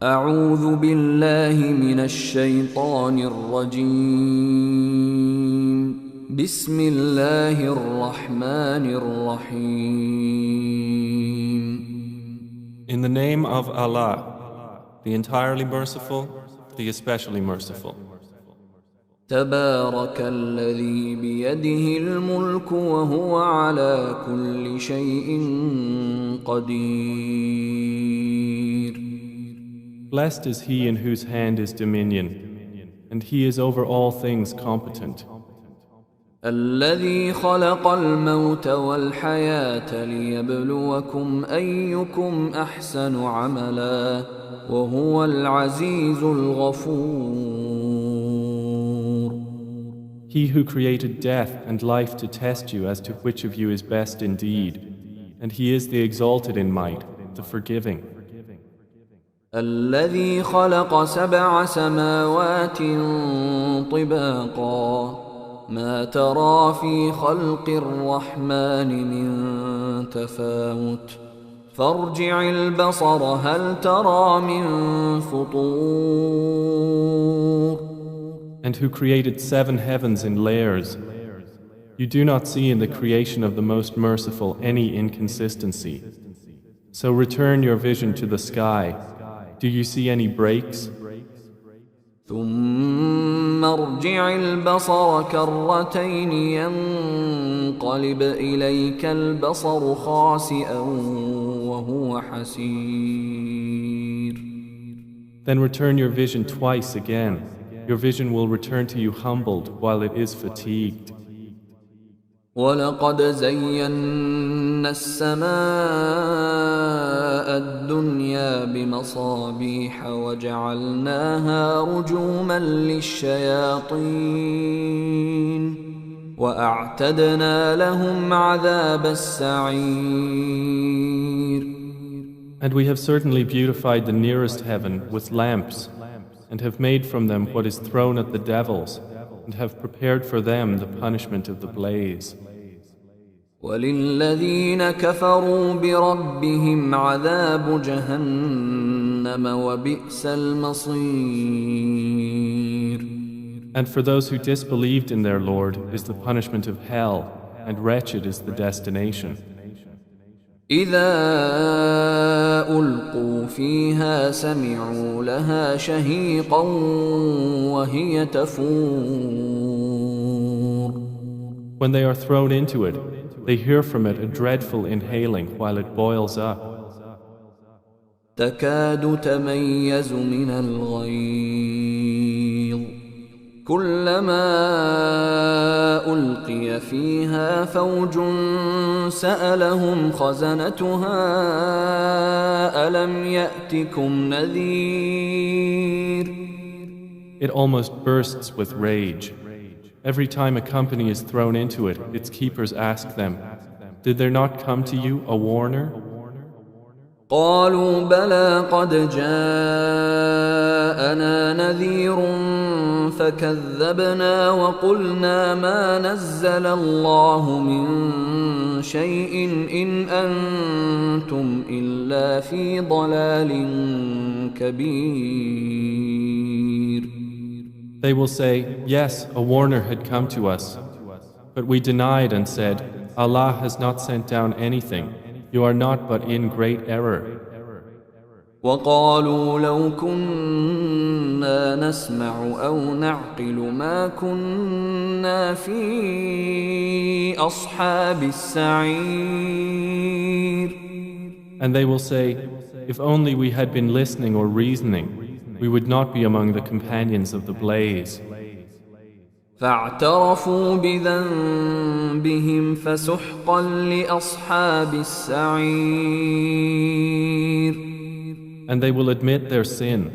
أعوذ بالله من الشيطان الرجيم. بسم الله الرحمن الرحيم. In the name of Allah, the entirely merciful, the especially merciful. تبارك الذي بيده الملك وهو على كل شيء قدير. Blessed is he in whose hand is dominion, and he is over all things competent. الذي خلق الموت والحياة ليبلوكم أيكم أحسن عملا وهو العزيز الغفور. He who created death and life to test you as to which of you is best indeed, and he is the exalted in might, the forgiving. الذي خلق 7 سماوات طباقا ما ترى في خلق الرحمن من تفاوت فارجع البصر هل ترى من فطور. And who created 7 heavens in layers. You do not see in the creation of the Most Merciful any inconsistency. So return your vision to the sky. Do you see any breaks? ثم ارجع البصر كرتين ينقلب إليك البصر خاسئا وهو حسير. Then return your vision twice again. Your vision will return to you humbled while it is fatigued. ولقد زينا السماء الدنيا بمصابيح وجعلناها رجوما للشياطين وأعتدنا لهم عذاب السعير. And we have certainly beautified the nearest heaven with lamps, and have made from them what is thrown at the devils, and have prepared for them the punishment of the blaze. وللذين كفروا بربهم عذاب جهنم وبئس المصير. And for those who disbelieved in their Lord is the punishment of hell, and wretched is the destination. إذا ألقوا فيها سمعوا لها شهيقا وهي تفور. When they are thrown into it, they hear from it a dreadful inhaling while it boils up. تكاد تميز من الغيظ كلما ألقي فيها فوج سألهم خزنتها ألم يأتكم نذير. It almost bursts with rage. Every time a company is thrown into it, its keepers ask them, "Did there not come to you a warner?" قالوا بلى قد جاءنا نذير فكذبنا وقلنا ما نزل الله من شيء إن أنتم إلا في ضلال كبير. They will say, "Yes, a warner had come to us." But we denied and said, "Allah has not sent down anything. You are not but in great error." وقالوا لو كنا نسمع أو نعقل ما كنا في أصحاب السعير. And they will say, "If only we had been listening or reasoning, we would not be among the companions of the blaze." فاعترفوا بذنبهم فسحقا لأصحاب السعير. And they will admit their sin,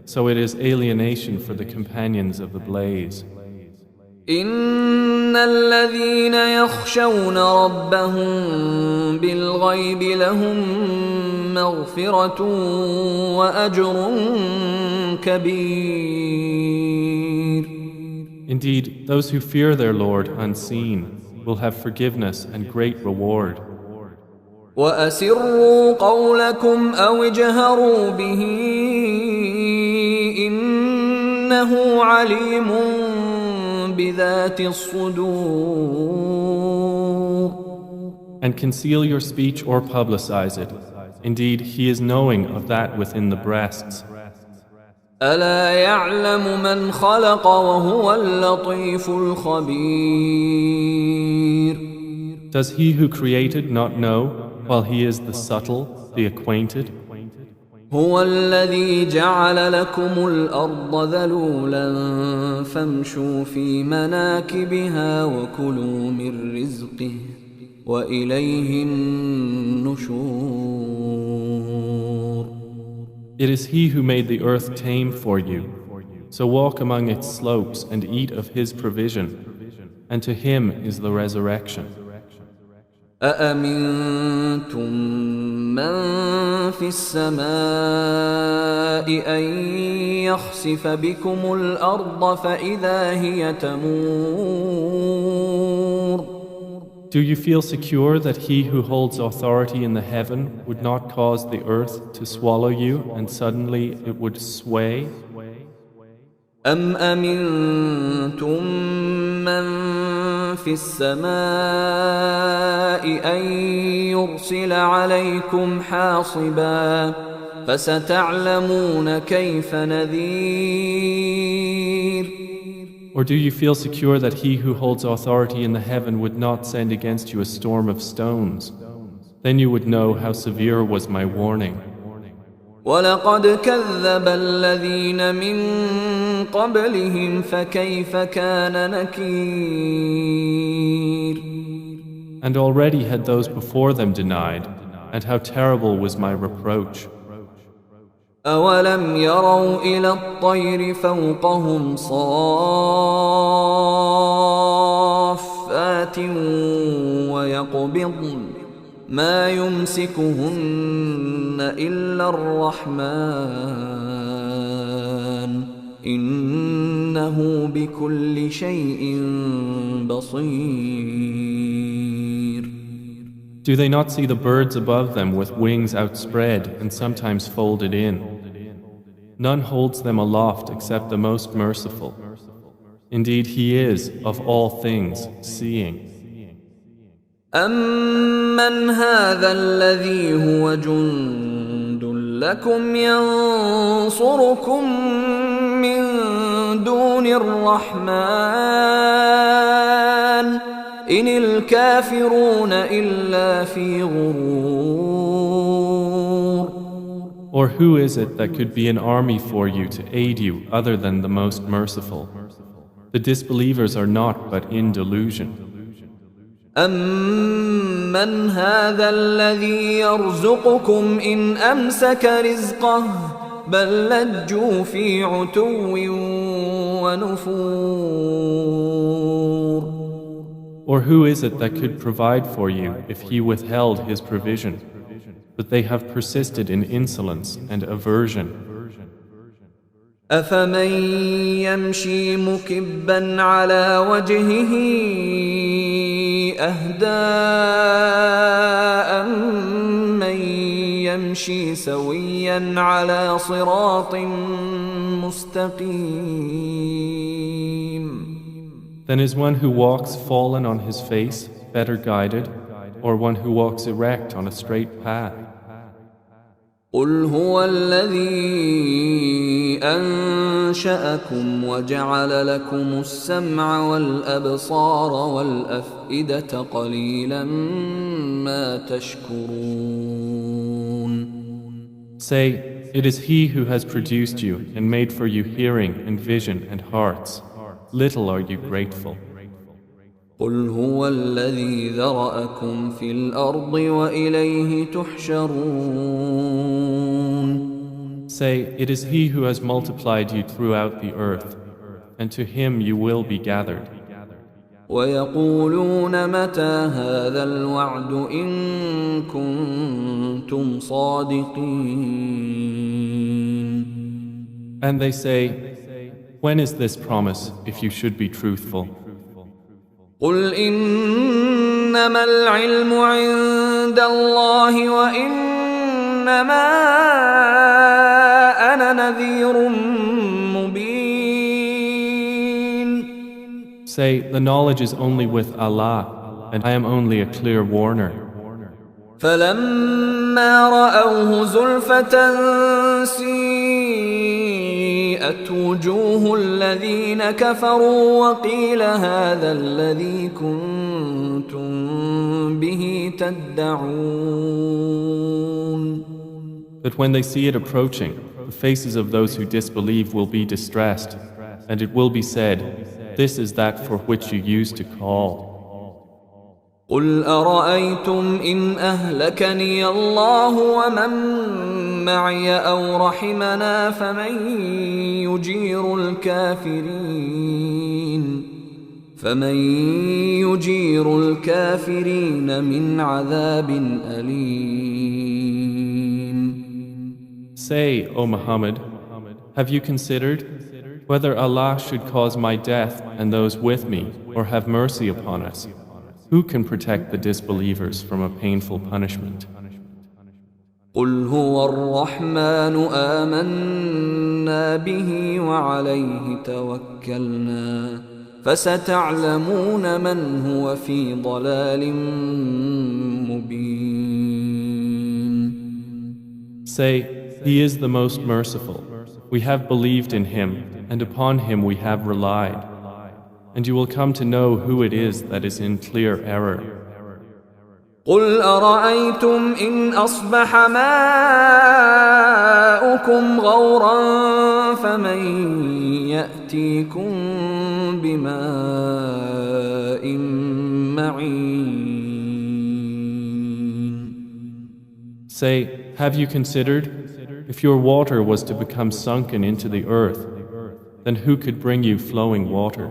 so it is alienation for the companions of the blaze. إن الذين يخشون ربهم بالغيب لهم مغفرة وأجر كبير. Indeed, those who fear their Lord unseen will have forgiveness and great reward. وأسروا قولكم أو اجهروا به إنه عليم بذات الصدور. And conceal your speech or publicize it. Indeed, He is knowing of that within the breasts. ألا يعلم من خلق وهو اللطيف الخبير. Does He who created not know, while He is the subtle, the acquainted? هو الذي جعل لكم الأرض ذلولا فامشوا في مناكبها وكلوا من رزقه وإليه النشور. It is He who made the earth tame for you. So walk among its slopes and eat of His provision, and to Him is the resurrection. أأمنتم من في السماء أن يخسف بكم الأرض فإذا هي تمور. Do you feel secure that He who holds authority in the heaven would not cause the earth to swallow you and suddenly it would sway? أم أمنتم من في السماء أن يرسل عليكم حاصبا فستعلمون كيف نذير. Or do you feel secure that He who holds authority in the heaven would not send against you a storm of stones? Then you would know how severe was my warning. ولقد كذب الذين من قبلهم فكيف كان نكير. And already had those before them denied, and how terrible was my reproach. أولم يروا إلى الطير فوقهم صافات ويقبضن ما يمسكهن إلا الرحمن إنه بكل شيء بصير. Do they not see the birds above them with wings outspread and sometimes folded in? None holds them aloft except the most merciful. Indeed, He is, of all things, seeing. أَمَّنْ هَذَا الَّذِي هُوَ جُندٌ لَكُمْ يَنصُرُكُم مِّن دُونِ الرَّحْمَنِ إِنِ الْكَافِرُونَ إِلَّا فِي غُرُورٍ. Or who is it that could be an army for you to aid you other than the most merciful? The disbelievers are not but in delusion. أَمَّنْ هَذَا الَّذِي يَرْزُقُكُمْ إِنْ أَمْسَكَ رِزْقَهُ بَل لَّجُّوا فِي عُتُوٍّ وَنُفُورٍ. Or who is it that could provide for you if He withheld His provision? But they have persisted in insolence and aversion. أَفَمَن يَمْشِي مُكِبًّا عَلَى وَجْهِهِ أَهْدَىٰ أَمَّن يَمْشِي سَوِيًّا عَلَى صِرَاطٍ مُّسْتَقِيمٍ. Then is one who walks fallen on his face better guided, or one who walks erect on a straight path? قُلْ هُوَ الَّذِي أَنشَأَكُمْ وَجَعَلَ لَكُمُ السَّمْعَ وَالْأَبْصَارَ وَالْأَفْئِدَةَ قَلِيلًا مَا تَشْكُرُونَ. Say, it is He who has produced you and made for you hearing and vision and hearts. Little are you grateful. قُلْ هُوَ الَّذِي ذَرَأَكُمْ فِي الْأَرْضِ وَإِلَيْهِ تُحْشَرُونَ. Say, it is He who has multiplied you throughout the earth, and to Him you will be gathered. وَيَقُولُونَ مَتَى هَذَا الْوَعْدُ إِن كُنتُمْ صَادِقِينَ. And they say, when is this promise if you should be truthful? قُلْ إِنَّمَا إنما العلم عند الله وإنما أنا نذير مبين. Say, the knowledge is only with Allah, and I am only a clear warner. فلما رأوه زلفة سيئت وجوه الذين كفروا وقيل هذا الذي كنتم به تدعون. But when they see it approaching, the faces of those who disbelieve will be distressed, and it will be said, this is that for which you used to call. قل أرأيتم إن أهلكني الله ومن معي أو رحمنا فمن يجير الكافرين من عذاب أليم. Say, O Muhammad, have you considered whether Allah should cause my death and those with me, or have mercy upon us? Who can protect the disbelievers from a painful punishment? قل هو الرحمن آمنا به وعليه توكلنا فستعلمون من هو في ضلال مبين. Say, He is the most merciful. We have believed in Him, and upon Him we have relied. And you will come to know who it is that is in clear error. قل أرأيتم إن أصبح ماؤكم غورا فمن يأتيكم بماء معين. Say, have you considered, if your water was to become sunken into the earth, then who could bring you flowing water?